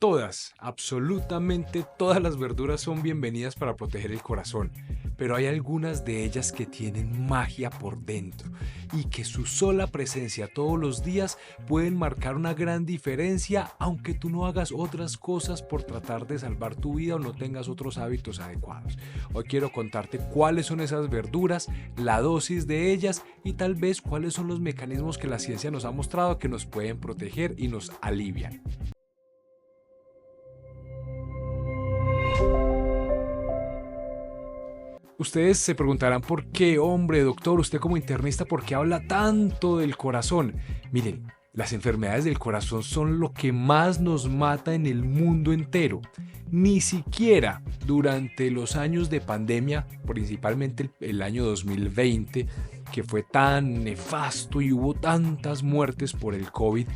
Todas, absolutamente todas las verduras son bienvenidas para proteger el corazón, pero hay algunas de ellas que tienen magia por dentro y que su sola presencia todos los días pueden marcar una gran diferencia aunque tú no hagas otras cosas por tratar de salvar tu vida o no tengas otros hábitos adecuados. Hoy quiero contarte cuáles son esas verduras, la dosis de ellas y tal vez cuáles son los mecanismos que la ciencia nos ha mostrado que nos pueden proteger y nos alivian. Ustedes se preguntarán por qué, hombre, doctor, usted como internista, ¿por qué habla tanto del corazón? Miren, las enfermedades del corazón son lo que más nos mata en el mundo entero. Ni siquiera durante los años de pandemia, principalmente el año 2020, que fue tan nefasto y hubo tantas muertes por el COVID,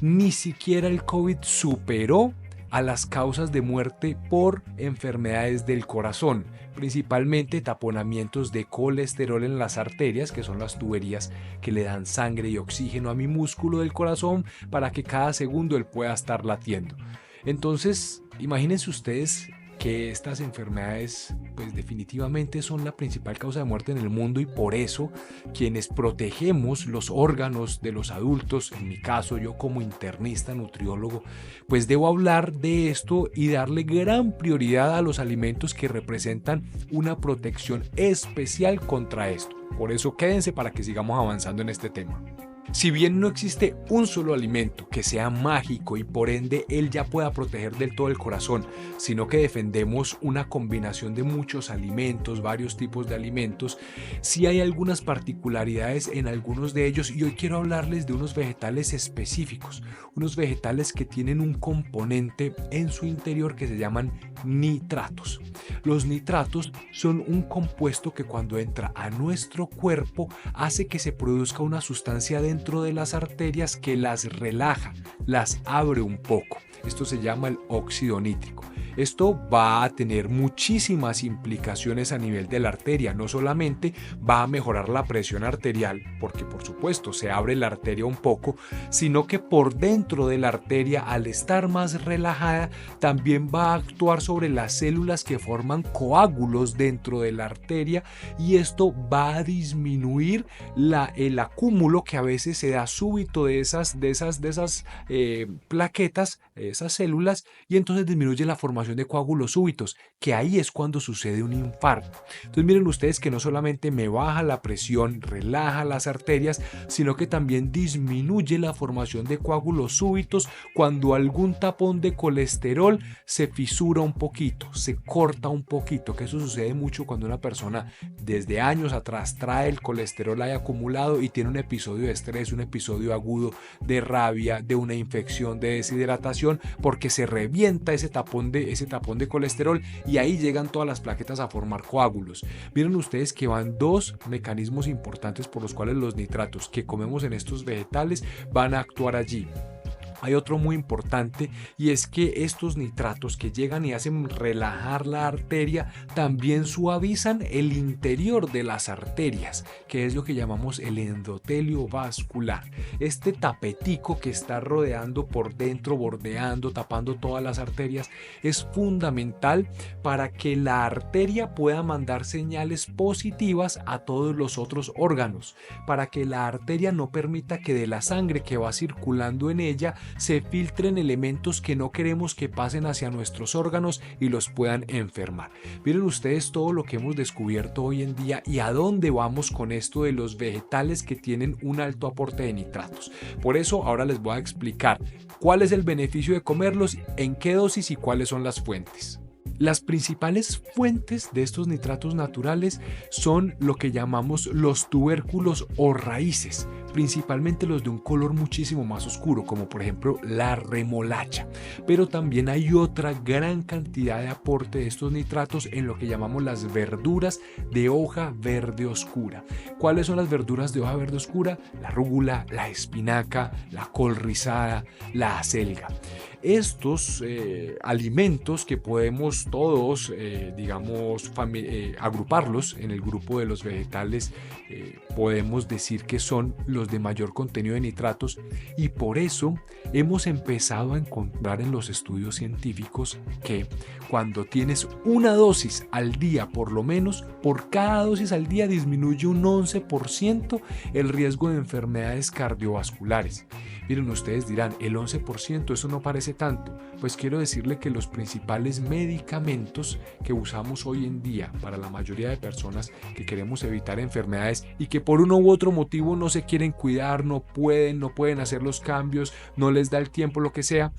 ni siquiera el COVID superó a las causas de muerte por enfermedades del corazón, principalmente taponamientos de colesterol en las arterias, que son las tuberías que le dan sangre y oxígeno a mi músculo del corazón para que cada segundo él pueda estar latiendo. Entonces, imagínense ustedes que estas enfermedades pues definitivamente son la principal causa de muerte en el mundo y por eso quienes protegemos los órganos de los adultos, en mi caso yo como internista nutriólogo, pues debo hablar de esto y darle gran prioridad a los alimentos que representan una protección especial contra esto. Por eso quédense para que sigamos avanzando en este tema. Si bien no existe un solo alimento que sea mágico y por ende él ya pueda proteger del todo el corazón, sino que defendemos una combinación de muchos alimentos, varios tipos de alimentos, sí hay algunas particularidades en algunos de ellos y hoy quiero hablarles de unos vegetales específicos, unos vegetales que tienen un componente en su interior que se llaman nitratos. Los nitratos son un compuesto que cuando entra a nuestro cuerpo hace que se produzca una sustancia dentro de las arterias que las relaja, las abre un poco. Esto se llama el óxido nítrico. Esto va a tener muchísimas implicaciones a nivel de la arteria. No solamente va a mejorar la presión arterial, porque por supuesto se abre la arteria un poco, sino que por dentro de la arteria, al estar más relajada, también va a actuar sobre las células que forman coágulos dentro de la arteria y esto va a disminuir el acúmulo que a veces se da súbito de esas plaquetas, esas células, y entonces disminuye la formación de coágulos súbitos, que ahí es cuando sucede un infarto. Entonces miren ustedes que no solamente me baja la presión, relaja las arterias, sino que también disminuye la formación de coágulos súbitos cuando algún tapón de colesterol se fisura un poquito, se corta un poquito, que eso sucede mucho cuando una persona desde años atrás trae el colesterol ahí acumulado y tiene un episodio de estrés, un episodio agudo de rabia, de una infección, de deshidratación, porque se revienta ese tapón de colesterol y ahí llegan todas las plaquetas a formar coágulos. Miren ustedes que van dos mecanismos importantes por los cuales los nitratos que comemos en estos vegetales van a actuar allí. Hay otro muy importante y es que estos nitratos que llegan y hacen relajar la arteria también suavizan el interior de las arterias, que es lo que llamamos el endotelio vascular. Este tapetico que está rodeando por dentro, bordeando, tapando todas las arterias, es fundamental para que la arteria pueda mandar señales positivas a todos los otros órganos, para que la arteria no permita que de la sangre que va circulando en ella se filtren elementos que no queremos que pasen hacia nuestros órganos y los puedan enfermar. Miren ustedes todo lo que hemos descubierto hoy en día y a dónde vamos con esto de los vegetales que tienen un alto aporte de nitratos. Por eso ahora les voy a explicar cuál es el beneficio de comerlos, en qué dosis y cuáles son las fuentes. Las principales fuentes de estos nitratos naturales son lo que llamamos los tubérculos o raíces, principalmente los de un color muchísimo más oscuro, como por ejemplo la remolacha. Pero también hay otra gran cantidad de aporte de estos nitratos en lo que llamamos las verduras de hoja verde oscura. ¿Cuáles son las verduras de hoja verde oscura? La rúgula, la espinaca, la col rizada, la acelga. Estos alimentos que podemos todos, agruparlos en el grupo de los vegetales, podemos decir que son los de mayor contenido de nitratos, y por eso hemos empezado a encontrar en los estudios científicos que cuando tienes una dosis al día, por lo menos, por cada dosis al día disminuye un 11% el riesgo de enfermedades cardiovasculares. Miren, ustedes dirán, el 11%, eso no parece tanto. Pues quiero decirle que los principales medicamentos que usamos hoy en día para la mayoría de personas que queremos evitar enfermedades y que por uno u otro motivo no se quieren cuidar, no pueden hacer los cambios, no les da el tiempo, lo que sea,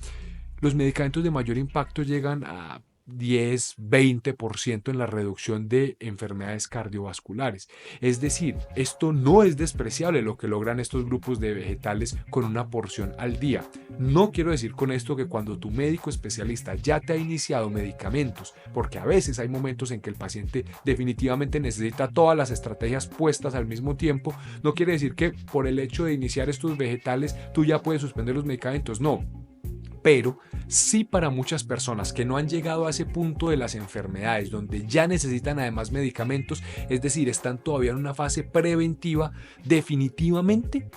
los medicamentos de mayor impacto llegan a 10-20% en la reducción de enfermedades cardiovasculares. Es decir, esto no es despreciable lo que logran estos grupos de vegetales con una porción al día. No quiero decir con esto que cuando tu médico especialista ya te ha iniciado medicamentos, porque a veces hay momentos en que el paciente definitivamente necesita todas las estrategias puestas al mismo tiempo, no quiere decir que por el hecho de iniciar estos vegetales tú ya puedes suspender los medicamentos, no. Pero sí, para muchas personas que no han llegado a ese punto de las enfermedades donde ya necesitan además medicamentos, es decir, están todavía en una fase preventiva, definitivamente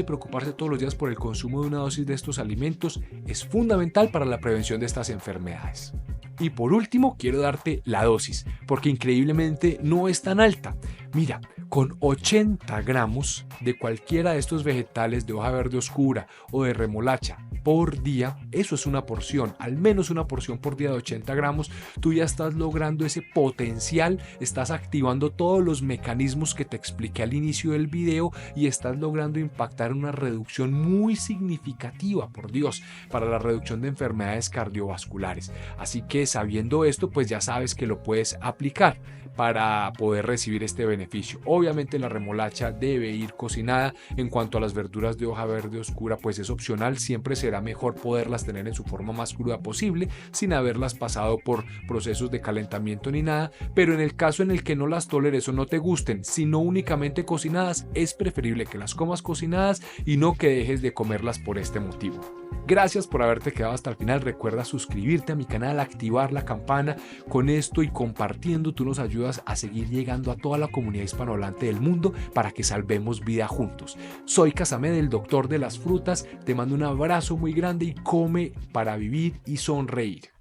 preocuparse todos los días por el consumo de una dosis de estos alimentos es fundamental para la prevención de estas enfermedades. Y por último, quiero darte la dosis, porque increíblemente no es tan alta. Mira, con 80 gramos de cualquiera de estos vegetales de hoja verde oscura o de remolacha por día, eso es una porción, al menos una porción por día de 80 gramos, tú ya estás logrando ese potencial, estás activando todos los mecanismos que te expliqué al inicio del video y estás logrando impactar una reducción muy significativa, por Dios, para la reducción de enfermedades cardiovasculares. Así que sabiendo esto, pues ya sabes que lo puedes aplicar para poder recibir este beneficio. Obviamente la remolacha debe ir cocinada. En cuanto a las verduras de hoja verde oscura, pues es opcional, siempre será mejor poderlas tener en su forma más cruda posible, sin haberlas pasado por procesos de calentamiento ni nada, pero en el caso en el que no las toleres o no te gusten, sino únicamente cocinadas, es preferible que las comas cocinadas y no que dejes de comerlas por este motivo. Gracias por haberte quedado hasta el final. Recuerda suscribirte a mi canal, activar la campana. Con esto y compartiendo tú nos ayudas a seguir llegando a toda la comunidad hispanohablante del mundo para que salvemos vida juntos. Soy Casamed, el doctor de las frutas. Te mando un abrazo muy grande y come para vivir y sonreír.